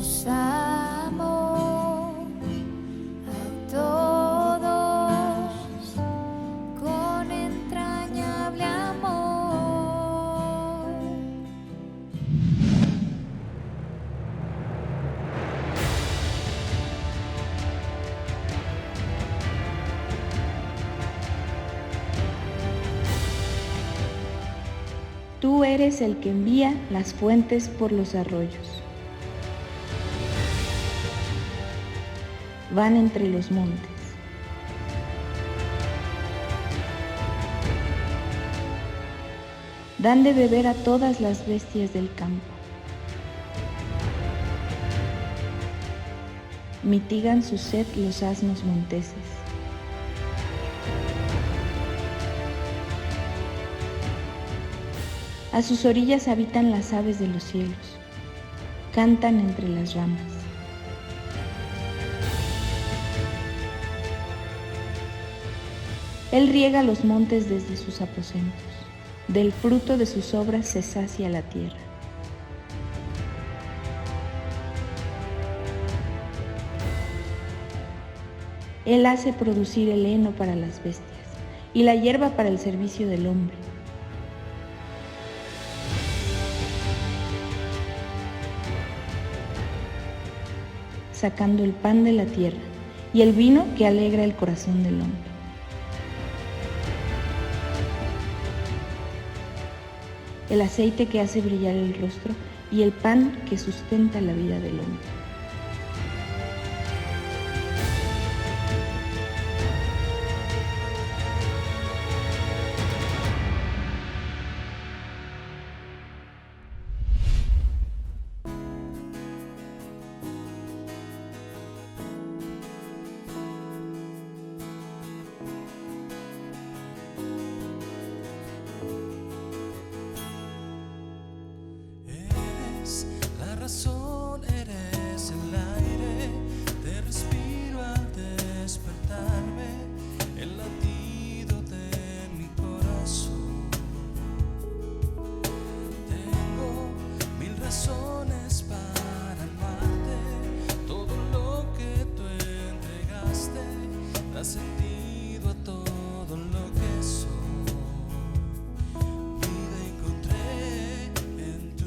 Los amo a todos con entrañable amor. Tú eres el que envía las fuentes por los arroyos. Van entre los montes. Dan de beber a todas las bestias del campo. Mitigan su sed los asnos monteses. A sus orillas habitan las aves de los cielos, cantan entre las ramas. Él riega los montes desde sus aposentos, del fruto de sus obras se sacia la tierra. Él hace producir el heno para las bestias y la hierba para el servicio del hombre. Sacando el pan de la tierra y el vino que alegra el corazón del hombre. El aceite que hace brillar el rostro y el pan que sustenta la vida del hombre. La razón, eres el aire, te respiro al despertarme, el latido de mi corazón. Tengo mil razones para amarte, todo lo que tú entregaste da sentido a todo lo que soy. Vida encontré en tu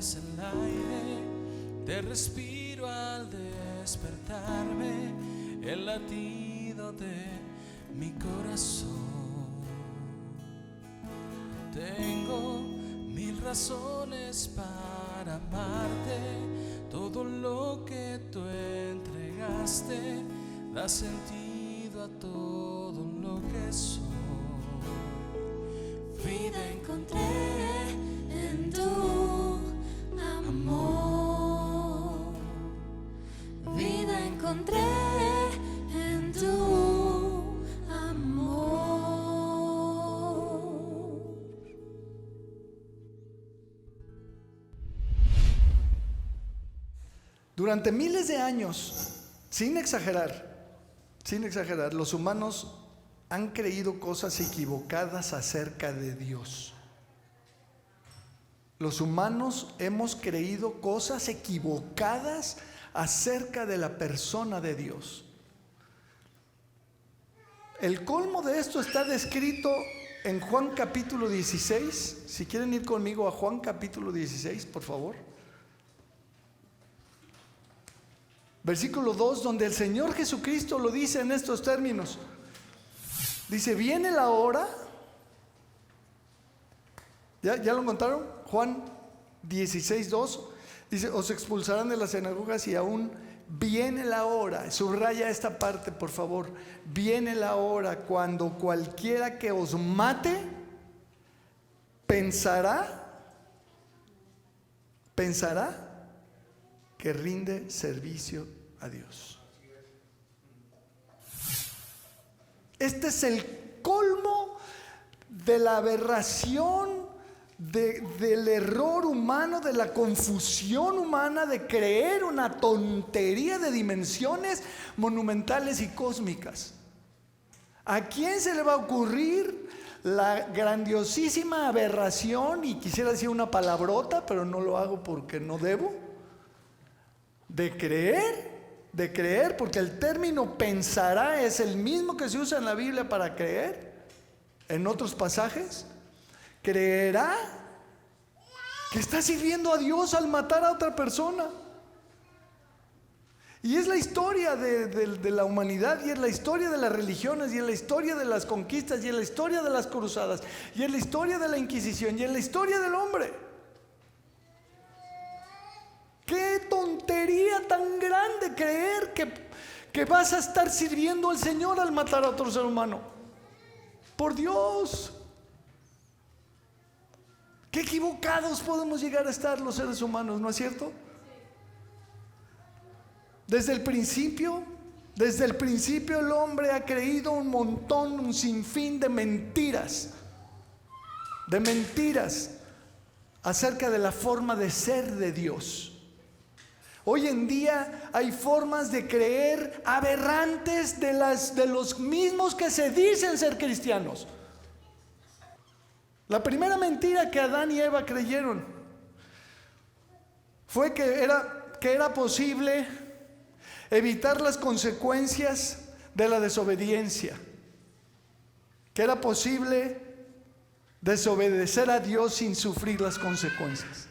es el aire, te respiro al despertarme, el latido de mi corazón. Tengo mil razones para amarte, todo lo que tú entregaste da sentido a todo lo que soy. Vida encontré en tu amor. Vida encontré en tu amor. Durante miles de años, sin exagerar, los humanos han creído cosas equivocadas acerca de Dios. Los humanos hemos creído cosas equivocadas acerca de la persona de Dios. El colmo de esto está descrito en Juan capítulo 16. Si quieren ir conmigo a Juan capítulo 16, por favor. Versículo 2, donde el Señor Jesucristo lo dice en estos términos. Dice, viene la hora. ¿Ya lo encontraron? Juan 16:2. Dice, os expulsarán de las sinagogas y aún viene la hora. Subraya esta parte, por favor. Viene la hora cuando cualquiera que os mate pensará que rinde servicio a Dios. Este es el colmo de la aberración, del error humano, de la confusión humana, de creer una tontería de dimensiones monumentales y cósmicas. ¿A quién se le va a ocurrir la grandiosísima aberración, y quisiera decir una palabrota, pero no lo hago porque no debo, de creer, porque el término pensará es el mismo que se usa en la Biblia para creer, en otros pasajes? Creerá que está sirviendo a Dios al matar a otra persona. Y es la historia de la humanidad, y es la historia de las religiones, y es la historia de las conquistas, y es la historia de las cruzadas, y es la historia de la Inquisición, y es la historia del hombre. ¡Qué tontería tan grande creer que vas a estar sirviendo al Señor al matar a otro ser humano! ¡Por Dios! ¡Qué equivocados podemos llegar a estar los seres humanos! ¿No es cierto? Desde el principio el hombre ha creído un montón, un sinfín de mentiras acerca de la forma de ser de Dios. Hoy en día hay formas de creer aberrantes de los mismos que se dicen ser cristianos. La primera mentira que Adán y Eva creyeron fue que era posible evitar las consecuencias de la desobediencia, que era posible desobedecer a Dios sin sufrir las consecuencias.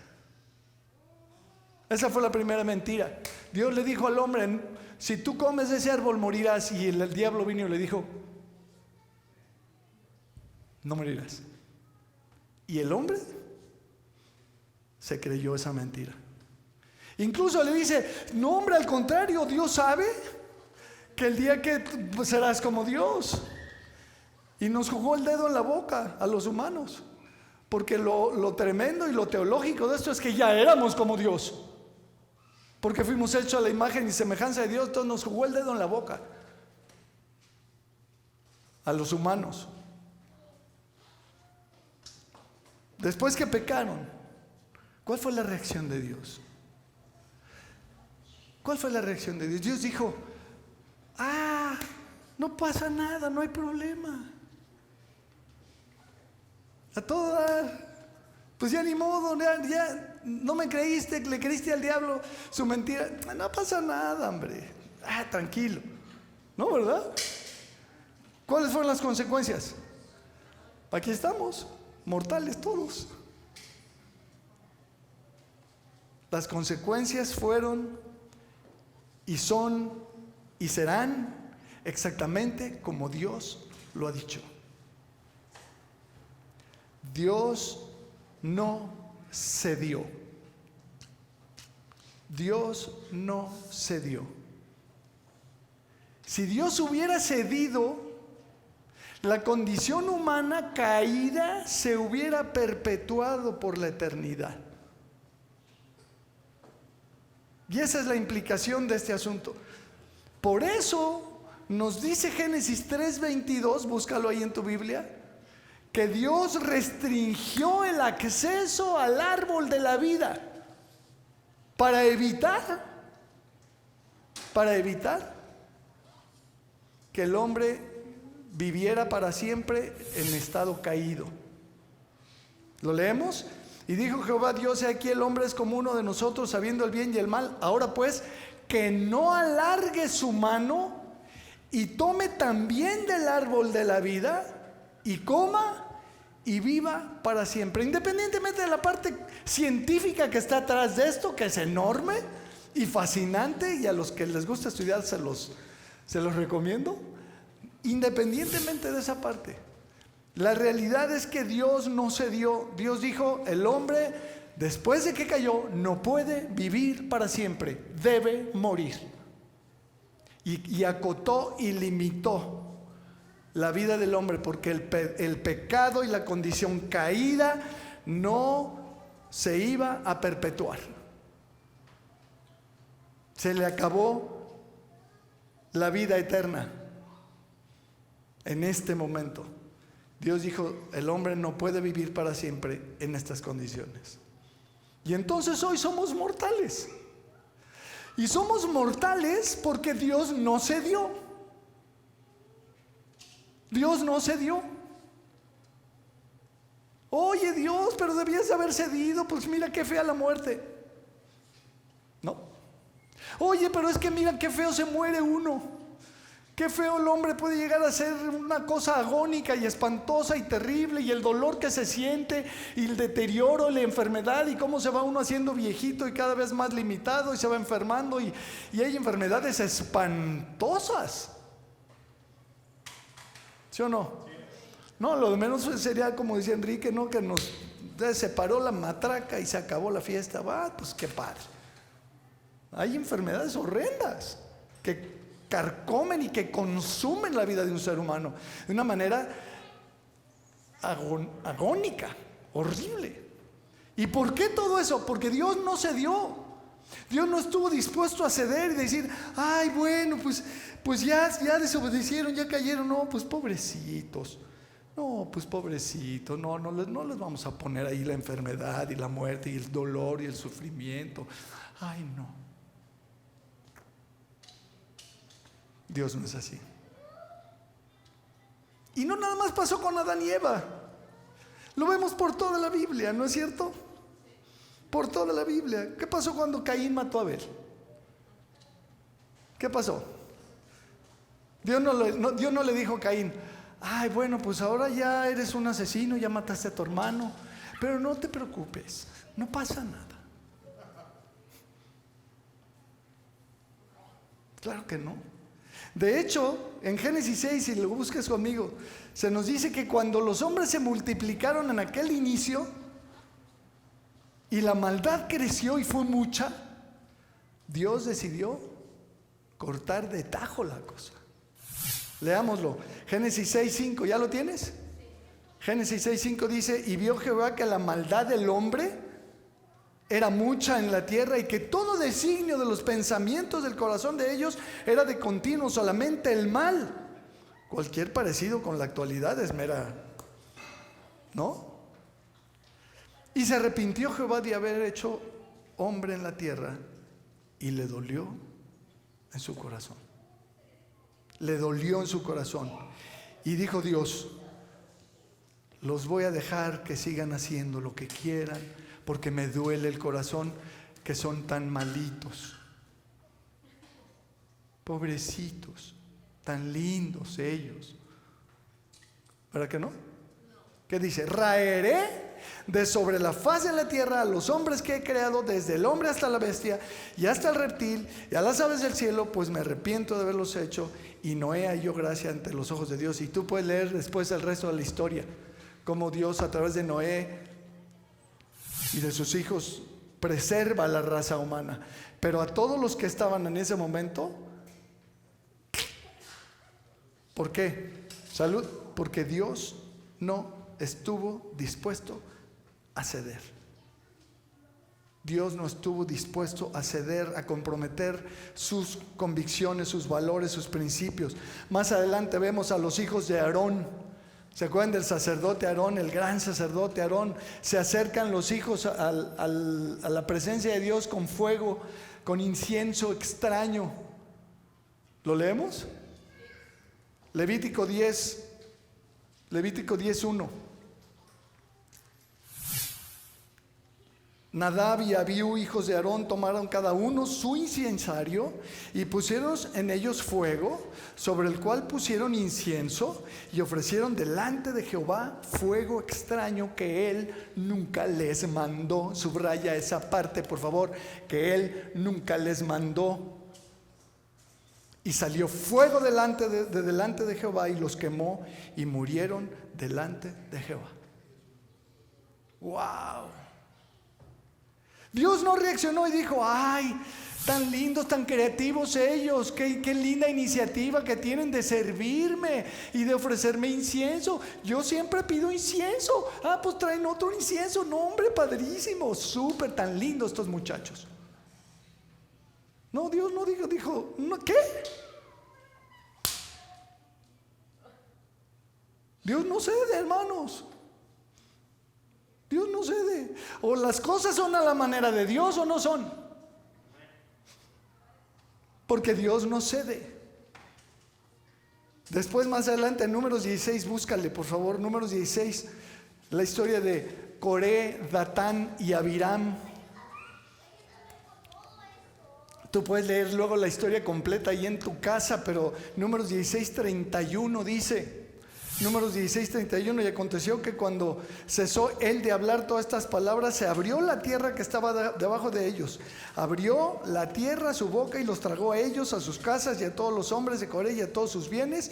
Esa fue la primera mentira. Dios le dijo al hombre, si tú comes de ese árbol morirás, y el diablo vino y le dijo, no morirás. Y el hombre se creyó esa mentira. Incluso le dice, no, hombre, al contrario, Dios sabe que el día que serás como Dios. Y nos jugó el dedo en la boca a los humanos, porque lo tremendo y lo teológico de esto es que ya éramos como Dios, porque fuimos hechos a la imagen y semejanza de Dios. Entonces nos jugó el dedo en la boca a los humanos. Después que pecaron, ¿cuál fue la reacción de Dios? ¿Cuál fue la reacción de Dios? Dios dijo, no pasa nada, no hay problema. A toda, pues ya ni modo, ya no me creíste, le creíste al diablo su mentira. No pasa nada, hombre. Tranquilo. ¿No, verdad? ¿Cuáles fueron las consecuencias? Aquí estamos, mortales todos. Las consecuencias fueron y son y serán exactamente como Dios lo ha dicho. Dios no cedió. Dios no cedió. Si Dios hubiera cedido, la condición humana caída se hubiera perpetuado por la eternidad. Y esa es la implicación de este asunto. Por eso nos dice Génesis 3:22, búscalo ahí en tu Biblia, que Dios restringió el acceso al árbol de la vida para evitar que el hombre viviera para siempre en estado caído. ¿Lo leemos? Y dijo Jehová Dios: he aquí el hombre es como uno de nosotros, sabiendo el bien y el mal. Ahora pues, que no alargue su mano y tome también del árbol de la vida y coma y viva para siempre. Independientemente de la parte científica que está atrás de esto, que es enorme y fascinante, y a los que les gusta estudiar se los recomiendo. Independientemente de esa parte, la realidad es que Dios no cedió. Dios dijo: el hombre, después de que cayó, no puede vivir para siempre, debe morir. Y acotó y limitó la vida del hombre, porque el pecado y la condición caída no se iba a perpetuar. Se le acabó la vida eterna. En este momento, Dios dijo: el hombre no puede vivir para siempre en estas condiciones. Y entonces hoy somos mortales. Y somos mortales porque Dios no cedió. Dios no cedió. Oye Dios, pero debías haber cedido, pues mira qué fea la muerte. No. Oye, pero es que mira qué feo se muere uno. Qué feo el hombre puede llegar a ser una cosa agónica y espantosa y terrible, y el dolor que se siente y el deterioro, la enfermedad, y cómo se va uno haciendo viejito y cada vez más limitado y se va enfermando, y hay enfermedades espantosas. ¿Sí o no? No, lo de menos sería como decía Enrique, ¿no? Que nos separó la matraca y se acabó la fiesta. Pues qué padre. Hay enfermedades horrendas que carcomen y que consumen la vida de un ser humano de una manera agónica, horrible. ¿Y por qué todo eso? Porque Dios no cedió. Dios no estuvo dispuesto a ceder y decir: ay, bueno, pues ya desobedecieron, ya cayeron. No, pues pobrecitos. No, pues pobrecitos. No les vamos a poner ahí la enfermedad y la muerte y el dolor y el sufrimiento. Ay, no. Dios no es así. Y no nada más pasó con Adán y Eva. Lo vemos por toda la Biblia, ¿no es cierto? Por toda la Biblia. ¿Qué pasó cuando Caín mató a Abel? ¿Qué pasó? Dios no le dijo a Caín: ay, bueno, pues ahora ya eres un asesino, ya mataste a tu hermano, pero no te preocupes, no pasa nada. Claro que no. De hecho, en Génesis 6, si lo buscas conmigo, se nos dice que cuando los hombres se multiplicaron en aquel inicio y la maldad creció y fue mucha, Dios decidió cortar de tajo la cosa. Leámoslo. Génesis 6:5, ¿ya lo tienes? Génesis 6:5 dice: y vio Jehová que la maldad del hombre era mucha en la tierra, y que todo designio de los pensamientos del corazón de ellos era de continuo solamente el mal. Cualquier parecido con la actualidad es mera, ¿no? Y se arrepintió Jehová de haber hecho hombre en la tierra, y le dolió en su corazón. Le dolió en su corazón. Y dijo Dios: los voy a dejar que sigan haciendo lo que quieran, porque me duele el corazón que son tan malitos. Pobrecitos, tan lindos ellos. ¿Verdad que no? ¿Qué dice? Raeré de sobre la faz de la tierra a los hombres que he creado, desde el hombre hasta la bestia y hasta el reptil y a las aves del cielo, pues me arrepiento de haberlos hecho. Y Noé halló gracia ante los ojos de Dios. Y tú puedes leer después el resto de la historia, cómo Dios a través de Noé y de sus hijos preserva la raza humana. Pero a todos los que estaban en ese momento, ¿por qué? Salud, porque Dios no estuvo dispuesto a ceder. Dios no estuvo dispuesto a ceder, a comprometer sus convicciones, sus valores, sus principios. Más adelante vemos a los hijos de Aarón. ¿Se acuerdan del sacerdote Aarón, el gran sacerdote Aarón? Se acercan los hijos a la presencia de Dios con fuego, con incienso extraño. ¿Lo leemos? Levítico 10:1. Nadab y Abiú, hijos de Aarón, tomaron cada uno su incensario y pusieron en ellos fuego, sobre el cual pusieron incienso y ofrecieron delante de Jehová fuego extraño que él nunca les mandó. Subraya esa parte, por favor, que él nunca les mandó. Y salió fuego delante de Jehová y los quemó y murieron delante de Jehová. ¡Wow! Dios no reaccionó y dijo: ay, tan lindos, tan creativos ellos, qué linda iniciativa que tienen de servirme y de ofrecerme incienso. Yo siempre pido incienso. Pues traen otro incienso. No, hombre, padrísimo, súper, tan lindos estos muchachos. No, Dios no dijo, ¿qué? Dios no cede, hermanos. Dios no cede. O las cosas son a la manera de Dios o no son. Porque Dios no cede. Después, más adelante, en Números 16, búscale por favor, Números 16, la historia de Coré, Datán y Abiram. Tú puedes leer luego la historia completa ahí en tu casa, pero Números 16:31 dice... Números 16:31, y aconteció que cuando cesó él de hablar todas estas palabras, se abrió la tierra que estaba debajo de ellos. Abrió la tierra su boca y los tragó a ellos, a sus casas y a todos los hombres de Coré y a todos sus bienes.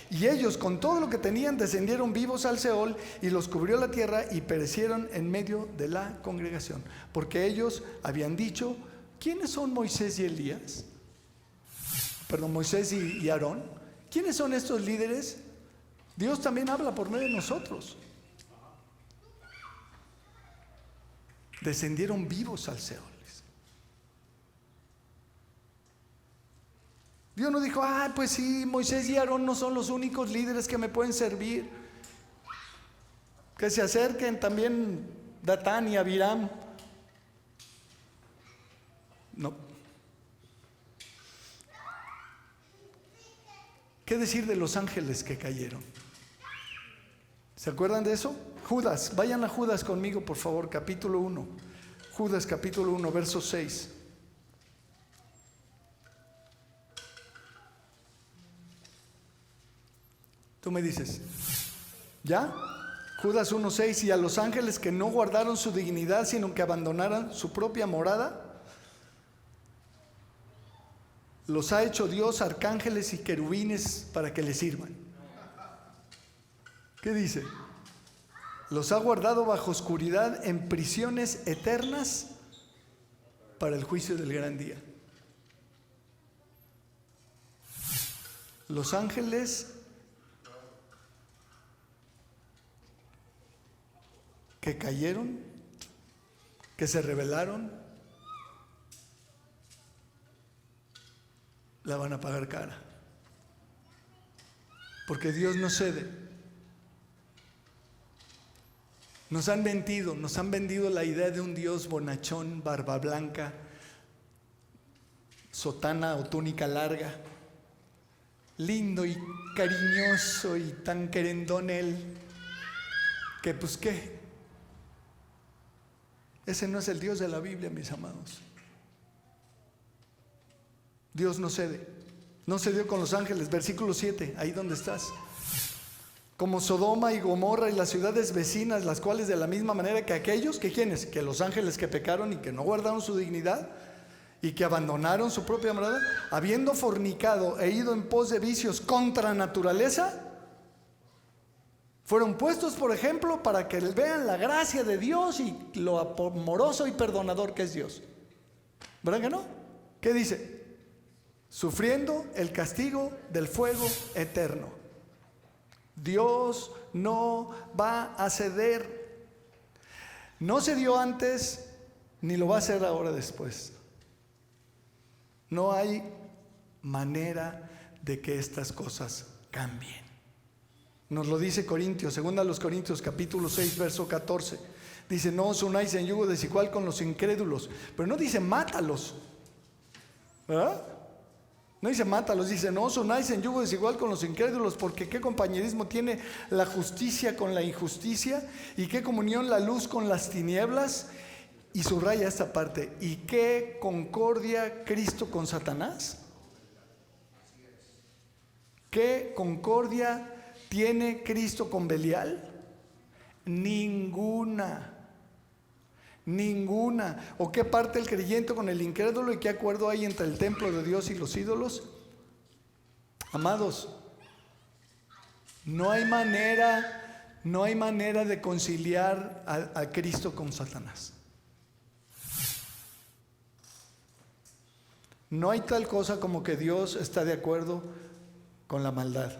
Y ellos con todo lo que tenían descendieron vivos al Seol y los cubrió la tierra y perecieron en medio de la congregación. Porque ellos habían dicho: ¿quiénes son Moisés y Elías? Moisés y Aarón. ¿Quiénes son estos líderes? Dios también habla por medio de nosotros. Descendieron vivos al Seol. Dios no dijo: pues sí, Moisés y Aarón no son los únicos líderes que me pueden servir. Que se acerquen también Datán y Abiram. No. ¿Qué decir de los ángeles que cayeron? ¿Se acuerdan de eso? Judas, vayan a Judas conmigo por favor, capítulo 1. Judas capítulo 1, verso 6. Tú me dices, ¿ya? Judas 1:6, y a los ángeles que no guardaron su dignidad, sino que abandonaron su propia morada, los ha hecho Dios arcángeles y querubines para que le sirvan. ¿Qué dice? Los ha guardado bajo oscuridad en prisiones eternas para el juicio del gran día. Los ángeles que cayeron, que se rebelaron, la van a pagar cara. Porque Dios no cede. Nos han mentido, nos han vendido la idea de un Dios bonachón, barba blanca, sotana o túnica larga, lindo y cariñoso y tan querendón él, que pues qué. Ese no es el Dios de la Biblia, mis amados. Dios no cede. No cedió con los ángeles. Versículo 7, ahí donde estás. como Sodoma y Gomorra y las ciudades vecinas, las cuales de la misma manera que aquellos, que ¿quiénes? Que los ángeles que pecaron y que no guardaron su dignidad y que abandonaron su propia morada, habiendo fornicado e ido en pos de vicios contra naturaleza, fueron puestos, por ejemplo, para que vean la gracia de Dios y lo amoroso y perdonador que es Dios. ¿Verdad que no? ¿Qué dice? Sufriendo el castigo del fuego eterno. Dios no va a ceder. No se dio antes, ni lo va a hacer ahora después. No hay manera de que estas cosas cambien. Nos lo dice Corintios, segunda a los Corintios, capítulo 6, verso 14. Dice, no os unáis en yugo desigual con los incrédulos. Pero no dice mátalos, ¿verdad? No dice mátalos, dice no os unáis en yugo desigual con los incrédulos, porque qué compañerismo tiene la justicia con la injusticia, y qué comunión la luz con las tinieblas. Y subraya esta parte, y qué concordia Cristo con Satanás. ¿Qué concordia tiene Cristo con Belial? Ninguna. ¿O qué parte el creyente con el incrédulo y qué acuerdo hay entre el templo de Dios y los ídolos? Amados, no hay manera de conciliar a Cristo con Satanás. No hay tal cosa como que Dios está de acuerdo con la maldad.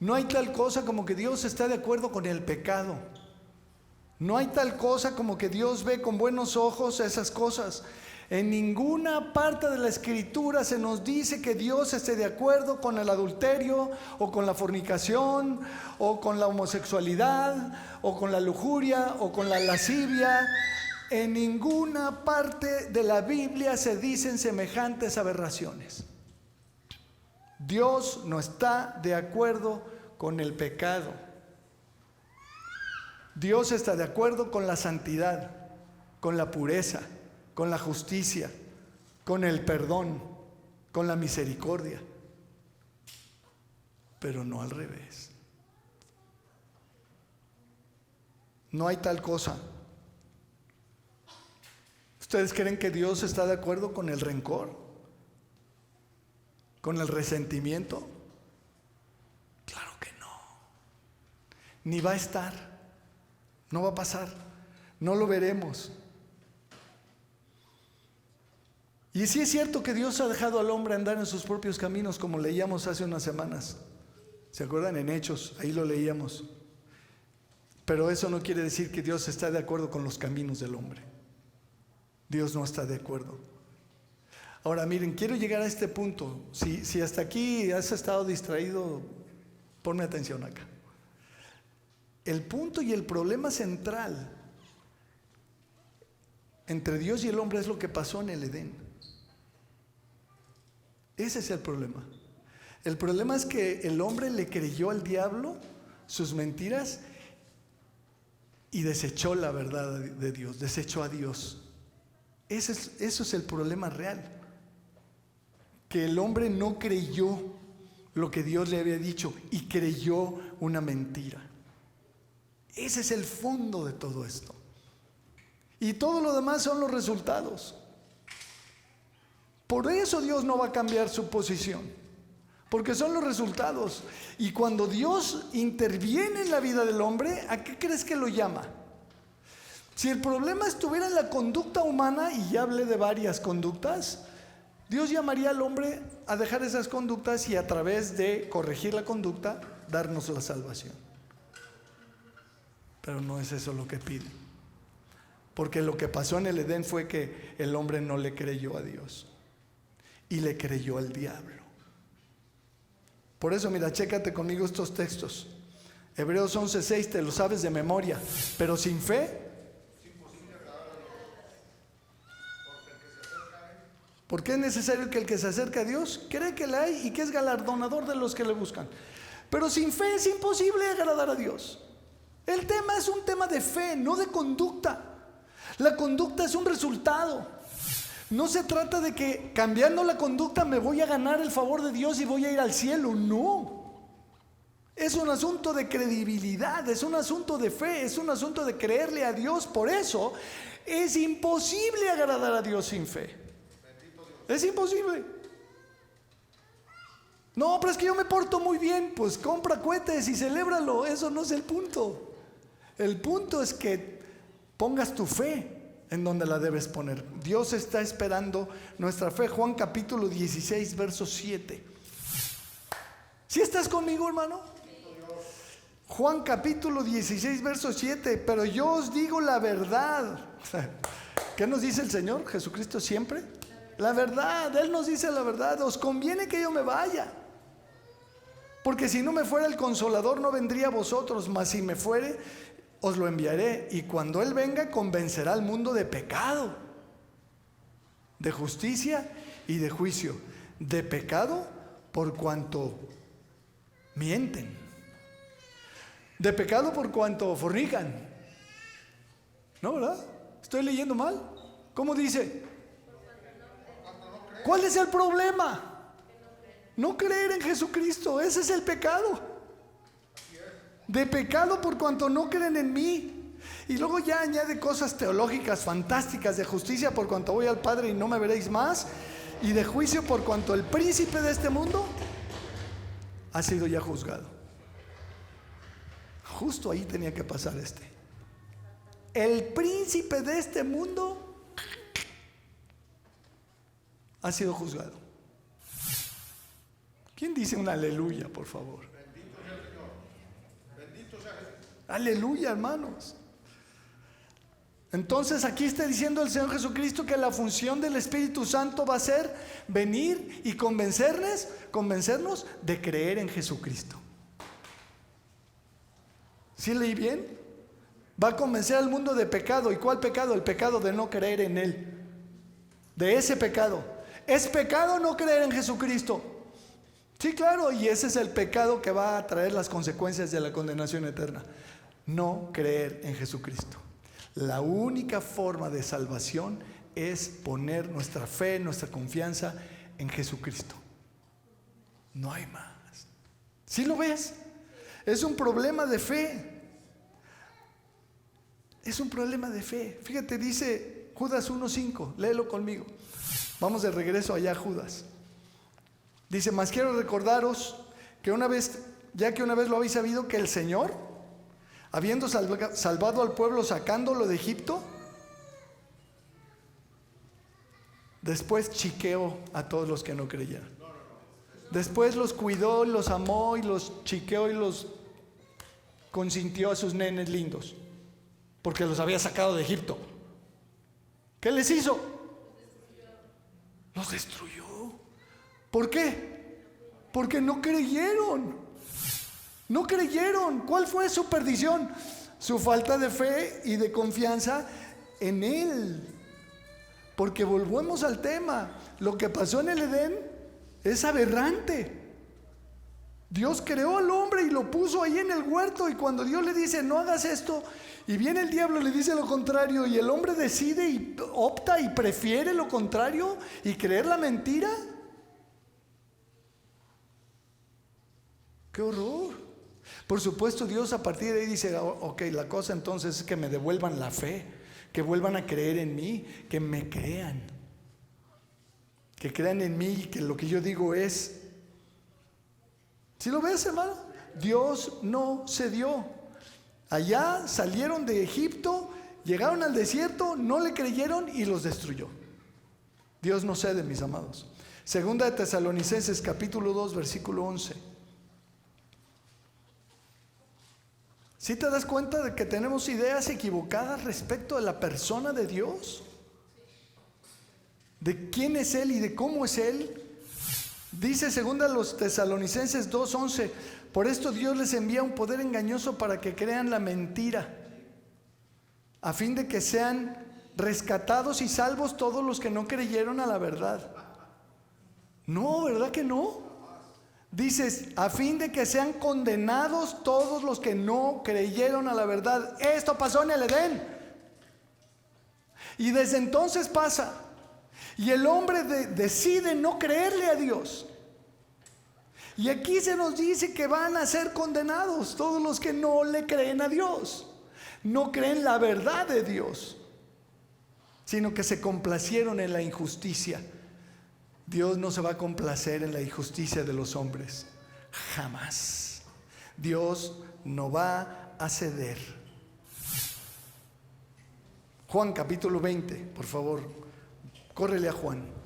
No hay tal cosa como que Dios está de acuerdo con el pecado. No hay tal cosa como que Dios ve con buenos ojos esas cosas. En ninguna parte de la Escritura se nos dice que Dios esté de acuerdo con el adulterio, o con la fornicación, o con la homosexualidad, o con la lujuria, o con la lascivia. En ninguna parte de la Biblia se dicen semejantes aberraciones. Dios no está de acuerdo con el pecado. Dios está de acuerdo con la santidad, con la pureza, con la justicia, con el perdón, con la misericordia, pero no al revés. No hay tal cosa. ¿Ustedes creen que Dios está de acuerdo con el rencor? ¿Con el resentimiento? Claro que no. Ni va a estar. No va a pasar. No lo veremos. Y sí es cierto que Dios ha dejado al hombre andar en sus propios caminos, como leíamos hace unas semanas. ¿Se acuerdan? En Hechos, ahí lo leíamos. Pero eso no quiere decir que Dios está de acuerdo con los caminos del hombre. Dios no está de acuerdo. Ahora miren, quiero llegar a este punto. Si hasta aquí has estado distraído, ponme atención acá. El punto y el problema central entre Dios y el hombre es lo que pasó en el Edén. Ese es el problema. El problema es que el hombre le creyó al diablo sus mentiras y desechó la verdad de Dios, desechó a Dios. Eso es el problema real. Que el hombre no creyó lo que Dios le había dicho y creyó una mentira. Ese es el fondo de todo esto. Y todo lo demás son los resultados. Por eso Dios no va a cambiar su posición, porque son los resultados. Y cuando Dios interviene en la vida del hombre, ¿a qué crees que lo llama? Si el problema estuviera en la conducta humana, y ya hablé de varias conductas, Dios llamaría al hombre a dejar esas conductas y a través de corregir la conducta, darnos la salvación. Pero no es eso lo que pide. Porque lo que pasó en el Edén fue que el hombre no le creyó a Dios y le creyó al diablo. Por eso, mira, chécate conmigo estos textos. Hebreos 11:6, te lo sabes de memoria. Pero sin fe, porque es necesario que el que se acerca a Dios cree que le hay y que es galardonador de los que le buscan. Pero sin fe es imposible agradar a Dios. El tema es un tema de fe, no de conducta. La conducta es un resultado. No se trata de que cambiando la conducta me voy a ganar el favor de Dios y voy a ir al cielo. No. Es un asunto de credibilidad, es un asunto de fe, es un asunto de creerle a Dios. Por eso es imposible agradar a Dios sin fe. Es imposible. No, pero es que yo me porto muy bien. Pues compra cohetes y celébralo. Eso no es el punto. El punto es que pongas tu fe en donde la debes poner. Dios está esperando nuestra fe. Juan capítulo 16, verso 7. ¿Sí estás conmigo, hermano? Juan capítulo 16, verso 7. Pero yo os digo la verdad. ¿Qué nos dice el Señor Jesucristo siempre? La verdad. Él nos dice la verdad. Os conviene que yo me vaya, porque si no me fuera el Consolador no vendría a vosotros, mas si me fuere os lo enviaré. Y cuando Él venga convencerá al mundo de pecado, de justicia y de juicio. De pecado por cuanto mienten. De pecado por cuanto fornican. ¿No, verdad? ¿Estoy leyendo mal? ¿Cómo dice? ¿Cuál es el problema? No creer en Jesucristo. Ese es el pecado. De pecado por cuanto no creen en mí. Y luego ya añade cosas teológicas fantásticas. De justicia por cuanto voy al Padre y no me veréis más. Y de juicio por cuanto el príncipe de este mundo ha sido ya juzgado. Justo ahí tenía que pasar este. El príncipe de este mundo ha sido juzgado. ¿Quién dice un aleluya, por favor? Bendito sea el Señor. Bendito sea Jesús. Aleluya, hermanos. Entonces aquí está diciendo el Señor Jesucristo que la función del Espíritu Santo va a ser venir y convencernos de creer en Jesucristo. ¿Sí leí bien? Va a convencer al mundo de pecado. ¿Y cuál pecado? El pecado de no creer en Él. De ese pecado. ¿Es pecado no creer en Jesucristo? Sí, claro, y ese es el pecado que va a traer las consecuencias de la condenación eterna. No creer en Jesucristo. La única forma de salvación es poner nuestra fe, nuestra confianza en Jesucristo. No hay más. ¿Sí lo ves? Es un problema de fe. Es un problema de fe. Fíjate, dice Judas 1:5. Léelo conmigo. Vamos de regreso allá a Judas. Dice: mas quiero recordaros que ya que una vez lo habéis sabido, que el Señor, habiendo salvado al pueblo sacándolo de Egipto, después chiqueó a todos los que no creyeron. Después los cuidó, los amó y los chiqueó y los consintió a sus nenes lindos, porque los había sacado de Egipto. ¿Qué les hizo? Los destruyó. ¿Por qué? Porque no creyeron. No creyeron. ¿Cuál fue su perdición? Su falta de fe y de confianza en Él. Porque volvemos al tema. Lo que pasó en el Edén es aberrante. Dios creó al hombre y lo puso ahí en el huerto, y cuando Dios le dice no hagas esto, y viene el diablo y le dice lo contrario, y el hombre decide y opta y prefiere lo contrario y creer la mentira. ¡Qué horror! Por supuesto, Dios a partir de ahí dice: ok, la cosa entonces es que me devuelvan la fe, que vuelvan a creer en mí, que me crean, que crean en mí, que lo que yo digo es. ¿Sí lo ves, hermano? Dios no cedió. Allá salieron de Egipto, llegaron al desierto, no le creyeron y los destruyó. Dios no cede, mis amados. Segunda de Tesalonicenses capítulo 2 versículo 11. ¿Sí te das cuenta de que tenemos ideas equivocadas respecto de la persona de Dios? De quién es Él y de cómo es Él. Dice segunda a los Tesalonicenses 2:11: por esto Dios les envía un poder engañoso para que crean la mentira, a fin de que sean rescatados y salvos todos los que no creyeron a la verdad. No, ¿verdad que no? Dices, a fin de que sean condenados todos los que no creyeron a la verdad. Esto pasó en el Edén. Y desde entonces pasa. Y el hombre decide no creerle a Dios. Y aquí se nos dice que van a ser condenados todos los que no le creen a Dios, no creen la verdad de Dios, sino que se complacieron en la injusticia. Dios no se va a complacer en la injusticia de los hombres, jamás. Dios no va a ceder. Juan capítulo 20, por favor, córrele a Juan.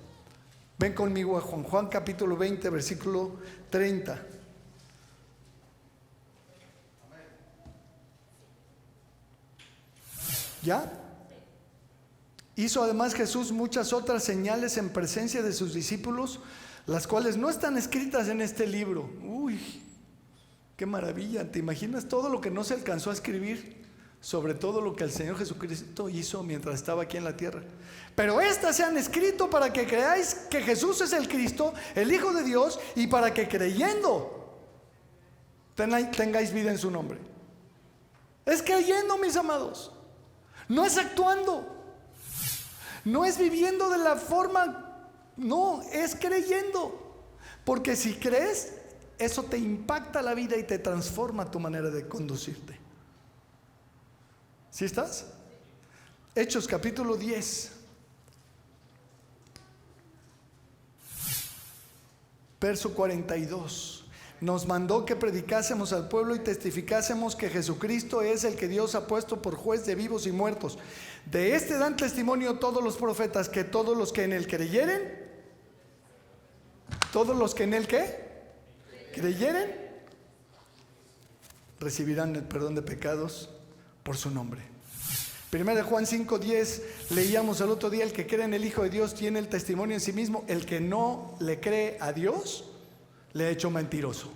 Ven conmigo a Juan. Juan capítulo 20, versículo 30. ¿Ya? Hizo además Jesús muchas otras señales en presencia de sus discípulos, las cuales no están escritas en este libro. Uy, qué maravilla. ¿Te imaginas todo lo que no se alcanzó a escribir sobre todo lo que el Señor Jesucristo hizo mientras estaba aquí en la tierra? Pero estas se han escrito para que creáis que Jesús es el Cristo, el Hijo de Dios, y para que creyendo tengáis vida en su nombre. Es creyendo, mis amados. No es actuando. No es viviendo de la forma, no, es creyendo. Porque si crees, eso te impacta la vida y te transforma tu manera de conducirte. ¿Sí estás? Hechos capítulo 10. Verso 42. Nos mandó que predicásemos al pueblo y testificásemos que Jesucristo es el que Dios ha puesto por juez de vivos y muertos. De este dan testimonio todos los profetas, que todos los que en él creyeren, todos los que en él ¿qué? Creyeren, recibirán el perdón de pecados por su nombre. 1 Juan 5:10, leíamos el otro día: el que cree en el Hijo de Dios tiene el testimonio en sí mismo. El que no le cree a Dios le ha hecho mentiroso.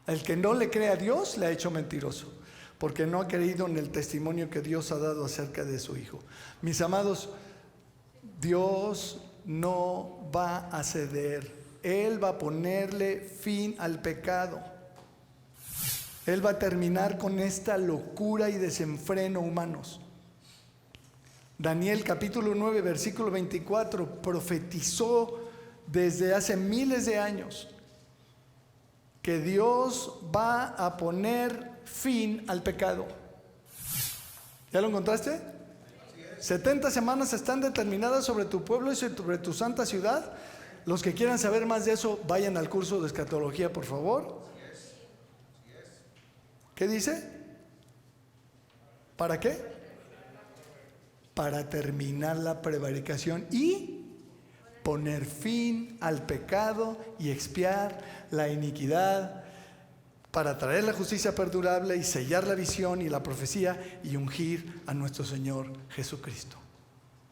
El que no le cree a Dios le ha hecho mentiroso, porque no ha creído en el testimonio que Dios ha dado acerca de su Hijo. Mis amados, Dios no va a ceder. Él va a ponerle fin al pecado. Él va a terminar con esta locura y desenfreno humanos. Daniel capítulo 9, versículo 24, profetizó desde hace miles de años que Dios va a poner fin al pecado. ¿Ya lo encontraste? 70 semanas están determinadas sobre tu pueblo y sobre tu santa ciudad. Los que quieran saber más de eso, vayan al curso de escatología, por favor. ¿Qué dice? ¿Para qué? Para terminar la prevaricación y poner fin al pecado y expiar la iniquidad, para traer la justicia perdurable y sellar la visión y la profecía y ungir a nuestro Señor Jesucristo,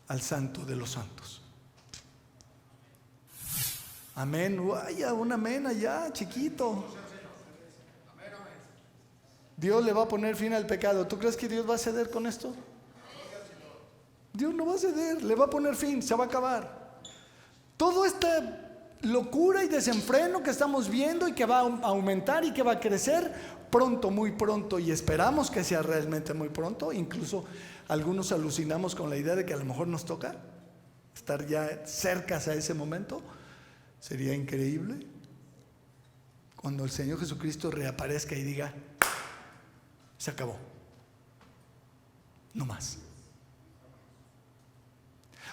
al Santo de los Santos. Amén. Vaya, un amén allá, chiquito. Dios le va a poner fin al pecado. ¿Tú crees que Dios va a ceder con esto? Dios no va a ceder, le va a poner fin, se va a acabar. Toda esta locura y desenfreno que estamos viendo y que va a aumentar y que va a crecer pronto, muy pronto, y esperamos que sea realmente muy pronto. Incluso algunos alucinamos con la idea de que a lo mejor nos toca estar ya cerca a ese momento. Sería increíble cuando el Señor Jesucristo reaparezca y diga: se acabó, no más.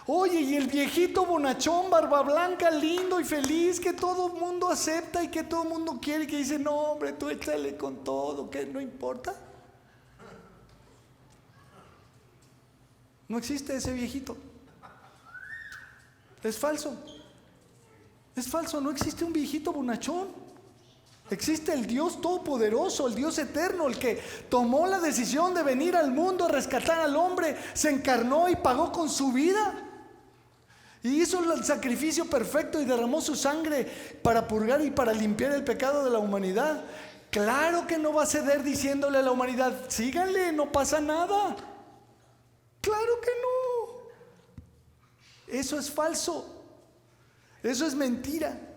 Oye, y el viejito bonachón, barba blanca, lindo y feliz, que todo el mundo acepta y que todo el mundo quiere, y que dice: no, hombre, tú échale con todo, que no importa. No existe ese viejito. Es falso. Es falso, no existe un viejito bonachón. Existe el Dios todopoderoso, el Dios eterno, el que tomó la decisión de venir al mundo a rescatar al hombre, se encarnó y pagó con su vida. Y hizo el sacrificio perfecto y derramó su sangre para purgar y para limpiar el pecado de la humanidad. Claro que no va a ceder diciéndole a la humanidad: síganle, no pasa nada. Claro que no. Eso es falso. Eso es mentira.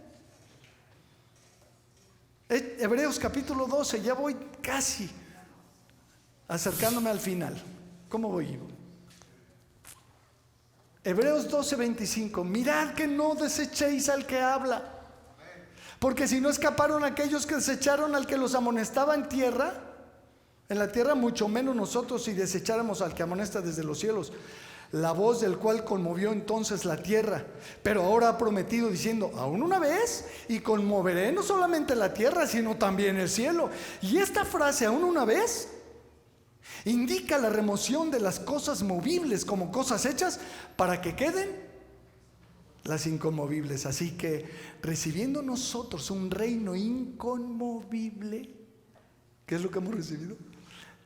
Hebreos capítulo 12, ya voy casi acercándome al final. ¿Cómo voy? Hebreos 12, 25. Mirad que no desechéis al que habla. Porque si no escaparon aquellos que desecharon al que los amonestaba en la tierra mucho menos nosotros si desecháramos al que amonesta desde los cielos. La voz del cual conmovió entonces la tierra, pero ahora ha prometido diciendo, aún una vez, y conmoveré no solamente la tierra, sino también el cielo. Y esta frase, aún una vez, indica la remoción de las cosas movibles como cosas hechas para que queden las inconmovibles. Así que recibiendo nosotros un reino inconmovible, ¿qué es lo que hemos recibido?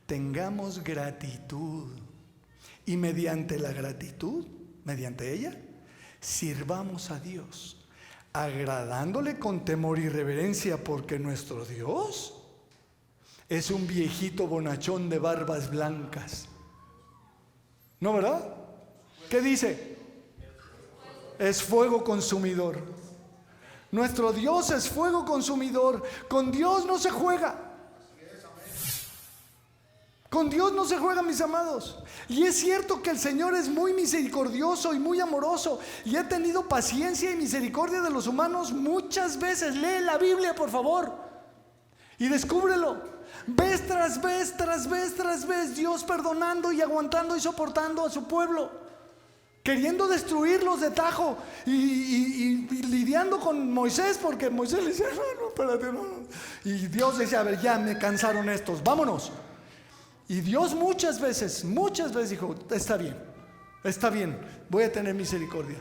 Tengamos gratitud. Y mediante la gratitud, mediante ella, sirvamos a Dios, agradándole con temor y reverencia, porque nuestro Dios es un viejito bonachón de barbas blancas. ¿No, verdad? ¿Qué dice? Es fuego consumidor. Nuestro Dios es fuego consumidor. Con Dios no se juega. Con Dios no se juega, mis amados. Y es cierto que el Señor es muy misericordioso y muy amoroso, y ha tenido paciencia y misericordia de los humanos muchas veces. Lee la Biblia, por favor, y descúbrelo. Vez tras vez, tras vez, tras vez, Dios perdonando y aguantando y soportando a su pueblo, queriendo destruirlos de tajo, y lidiando con Moisés, porque Moisés le decía, no, espérate, no. Y Dios decía, a ver, ya me cansaron estos, vámonos. Y Dios muchas veces dijo, está bien, voy a tener misericordia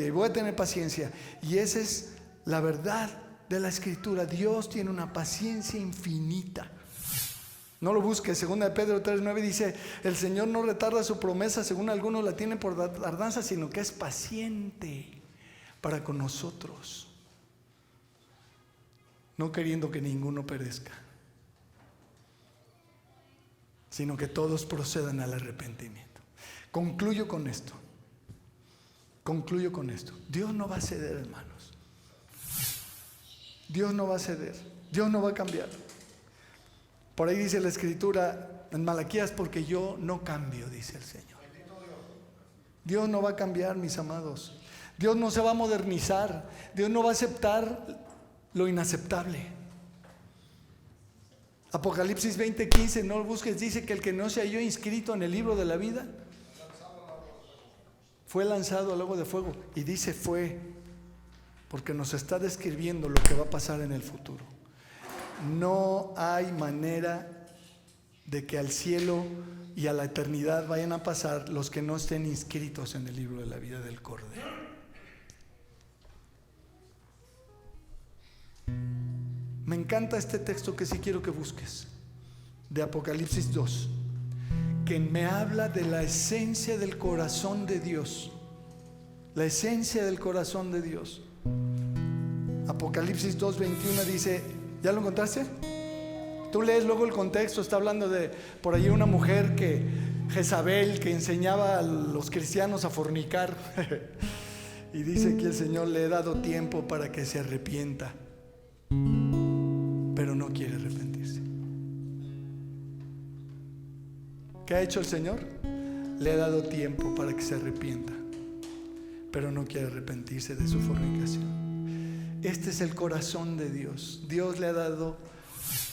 y voy a tener paciencia. Y esa es la verdad de la Escritura. Dios tiene una paciencia infinita. No lo busques. 2 Pedro 3:9 dice, el Señor no retarda su promesa, según algunos la tienen por tardanza, sino que es paciente para con nosotros, no queriendo que ninguno perezca, sino que todos procedan al arrepentimiento. Concluyo con esto. Dios no va a ceder, hermanos. Dios no va a ceder. Dios no va a cambiar. Por ahí dice la Escritura en Malaquías, porque yo no cambio, dice el Señor. Dios no va a cambiar, mis amados. Dios no se va a modernizar. Dios no va a aceptar lo inaceptable. Apocalipsis 20:15, no lo busques, dice que el que no se halló inscrito en el libro de la vida fue lanzado al lago de fuego. Y dice fue, porque nos está describiendo lo que va a pasar en el futuro. No hay manera de que al cielo y a la eternidad vayan a pasar los que no estén inscritos en el libro de la vida del Cordero. Me encanta este texto que sí quiero que busques, de Apocalipsis 2, que me habla de la esencia del corazón de Dios. La esencia del corazón de Dios. Apocalipsis 2:21 dice, ¿ya lo encontraste? Tú lees luego el contexto, está hablando de por ahí una mujer que Jezabel, que enseñaba a los cristianos a fornicar. Y dice que el Señor le ha dado tiempo para que se arrepienta, pero no quiere arrepentirse. ¿Qué ha hecho el Señor? Le ha dado tiempo para que se arrepienta, pero no quiere arrepentirse de su fornicación. Este es el corazón de Dios. Dios le ha dado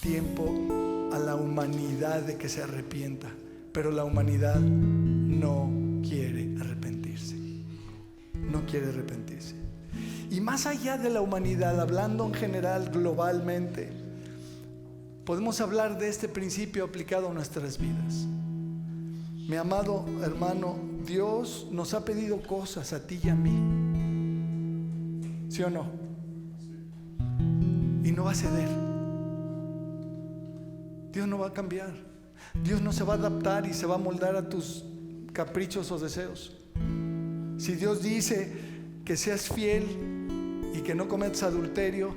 tiempo a la humanidad de que se arrepienta, pero la humanidad no quiere arrepentirse. No quiere arrepentirse. Y más allá de la humanidad, hablando en general, globalmente, podemos hablar de este principio aplicado a nuestras vidas. Mi amado hermano, Dios nos ha pedido cosas a ti y a mí, ¿sí o no? Y no va a ceder. Dios no va a cambiar. Dios no se va a adaptar y se va a moldar a tus caprichos o deseos. Si Dios dice que seas fiel y que no cometas adulterio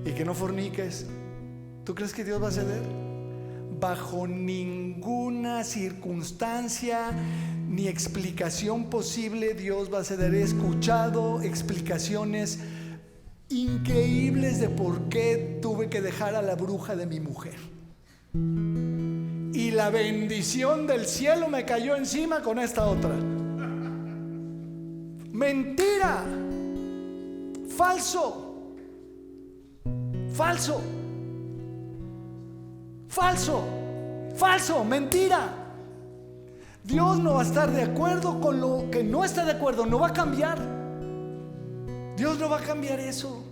y que no forniques, ¿tú crees que Dios va a ceder? Bajo ninguna circunstancia ni explicación posible Dios va a ceder. He escuchado explicaciones increíbles de por qué tuve que dejar a la bruja de mi mujer, y la bendición del cielo me cayó encima con esta otra. Mentira, falso. Falso. Falso. Falso. Mentira. Dios no va a estar de acuerdo con lo que no está de acuerdo. No va a cambiar. Dios no va a cambiar eso.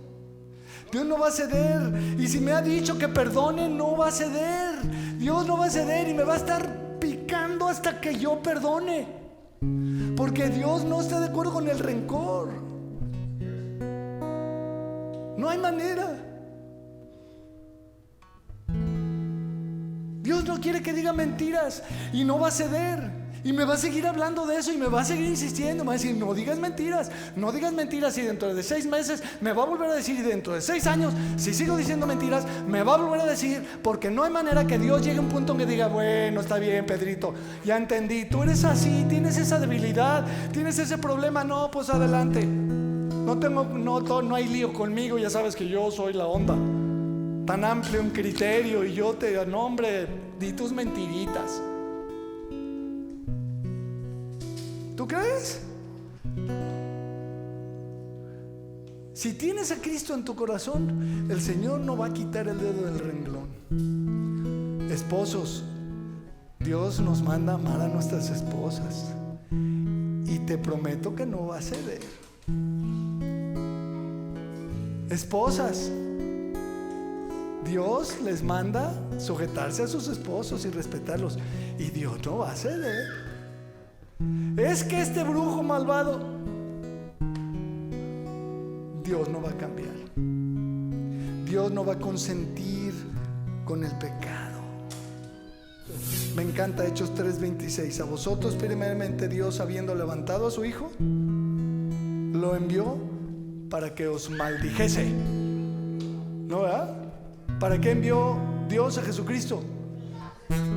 Dios no va a ceder. Y si me ha dicho que perdone, no va a ceder. Dios no va a ceder y me va a estar picando hasta que yo perdone. Porque Dios no está de acuerdo con el rencor. No hay manera. Dios no quiere que diga mentiras y no va a ceder. Y me va a seguir hablando de eso y me va a seguir insistiendo. Me va a decir, no digas mentiras, no digas mentiras. Y dentro de 6 meses me va a volver a decir. Y dentro de 6 años, si sigo diciendo mentiras, me va a volver a decir. Porque no hay manera que Dios llegue a un punto en que diga, bueno, está bien, Pedrito, ya entendí, tú eres así, tienes esa debilidad, tienes ese problema. No, pues adelante. No hay lío conmigo, ya sabes que yo soy la onda. Tan amplio en criterio y yo te, no hombre, di tus mentiritas. ¿Tú crees? Si tienes a Cristo en tu corazón, el Señor no va a quitar el dedo del renglón. Esposos, Dios nos manda amar a nuestras esposas y te prometo que no va a ceder. Esposas, Dios les manda sujetarse a sus esposos y respetarlos, y Dios no va a ceder. Es que este brujo malvado, Dios no va a cambiar. Dios no va a consentir con el pecado. Me encanta Hechos 3:26. A vosotros primeramente Dios, habiendo levantado a su Hijo, lo envió para que os maldijese. ¿No, verdad? ¿Para qué envió Dios a Jesucristo?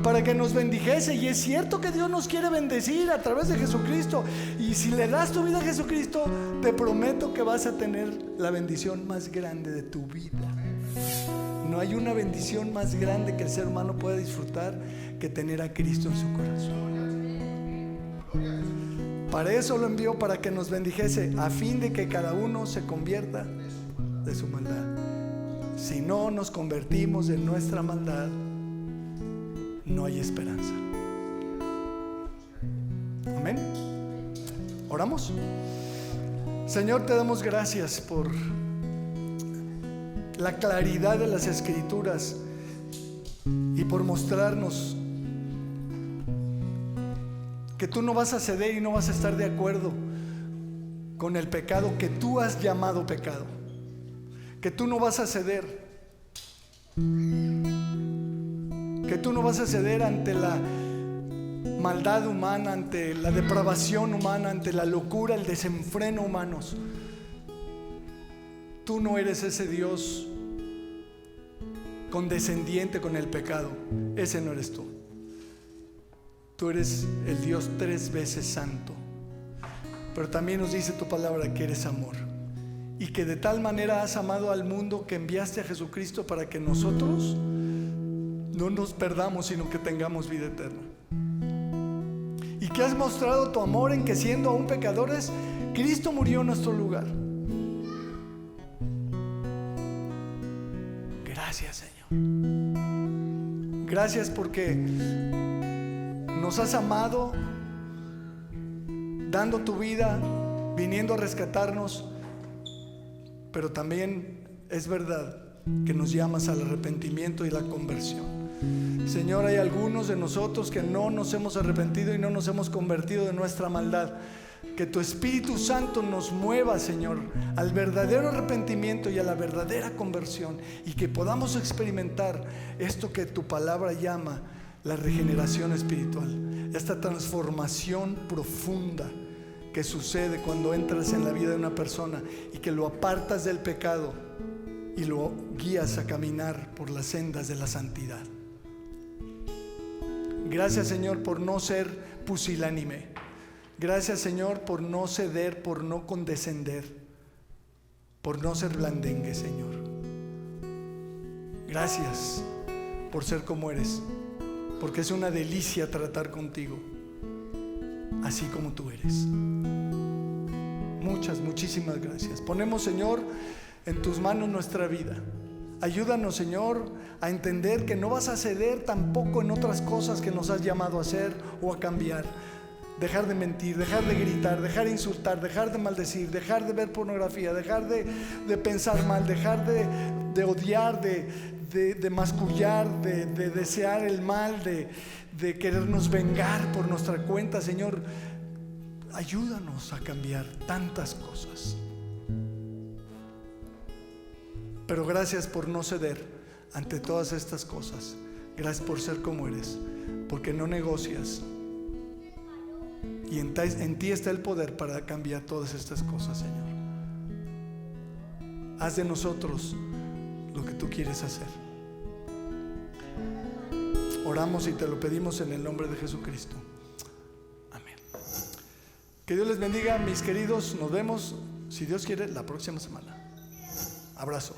Para que nos bendijese. Y es cierto que Dios nos quiere bendecir a través de Jesucristo. Y si le das tu vida a Jesucristo, te prometo que vas a tener la bendición más grande de tu vida. No hay una bendición más grande que el ser humano pueda disfrutar que tener a Cristo en su corazón. Para eso lo envió, para que nos bendijese, a fin de que cada uno se convierta de su maldad. Si no nos convertimos de nuestra maldad, no hay esperanza. Amén. ¿Oramos? Señor, te damos gracias por la claridad de las Escrituras y por mostrarnos que tú no vas a ceder y no vas a estar de acuerdo con el pecado que tú has llamado pecado, que tú no vas a ceder, que tú no vas a ceder ante la maldad humana, ante la depravación humana, ante la locura, el desenfreno humanos. Tú no eres ese Dios condescendiente con el pecado. Ese no eres tú. Tú eres el Dios 3 veces santo. Pero también nos dice tu palabra que eres amor, y que de tal manera has amado al mundo que enviaste a Jesucristo para que nosotros no nos perdamos, sino que tengamos vida eterna. Y que has mostrado tu amor en que, siendo aún pecadores, Cristo murió en nuestro lugar. Gracias, Señor. Gracias porque nos has amado, dando tu vida, viniendo a rescatarnos. Pero también es verdad que nos llamas al arrepentimiento y la conversión. Señor, hay algunos de nosotros que no nos hemos arrepentido y no nos hemos convertido de nuestra maldad. Que tu Espíritu Santo nos mueva, Señor, al verdadero arrepentimiento y a la verdadera conversión, y que podamos experimentar esto que tu palabra llama la regeneración espiritual, esta transformación profunda que sucede cuando entras en la vida de una persona y que lo apartas del pecado y lo guías a caminar por las sendas de la santidad. Gracias, Señor, por no ser pusilánime. Gracias, Señor, por no ceder, por no condescender, por no ser blandengue, Señor. Gracias por ser como eres, porque es una delicia tratar contigo así como tú eres. Muchísimas gracias. Ponemos, Señor, en tus manos nuestra vida. Ayúdanos, Señor, a entender que no vas a ceder tampoco en otras cosas que nos has llamado a hacer o a cambiar. Dejar de mentir, dejar de gritar, dejar de insultar, dejar de maldecir, dejar de ver pornografía, dejar de pensar mal, dejar de odiar, de mascullar, de desear el mal, de querernos vengar por nuestra cuenta. Señor, ayúdanos a cambiar tantas cosas. Pero gracias por no ceder ante todas estas cosas. Gracias por ser como eres, porque no negocias. Y en ti está el poder para cambiar todas estas cosas, Señor. Haz de nosotros lo que tú quieres hacer. Oramos y te lo pedimos en el nombre de Jesucristo. Amén. Que Dios les bendiga, mis queridos. Nos vemos, si Dios quiere, la próxima semana. Abrazo.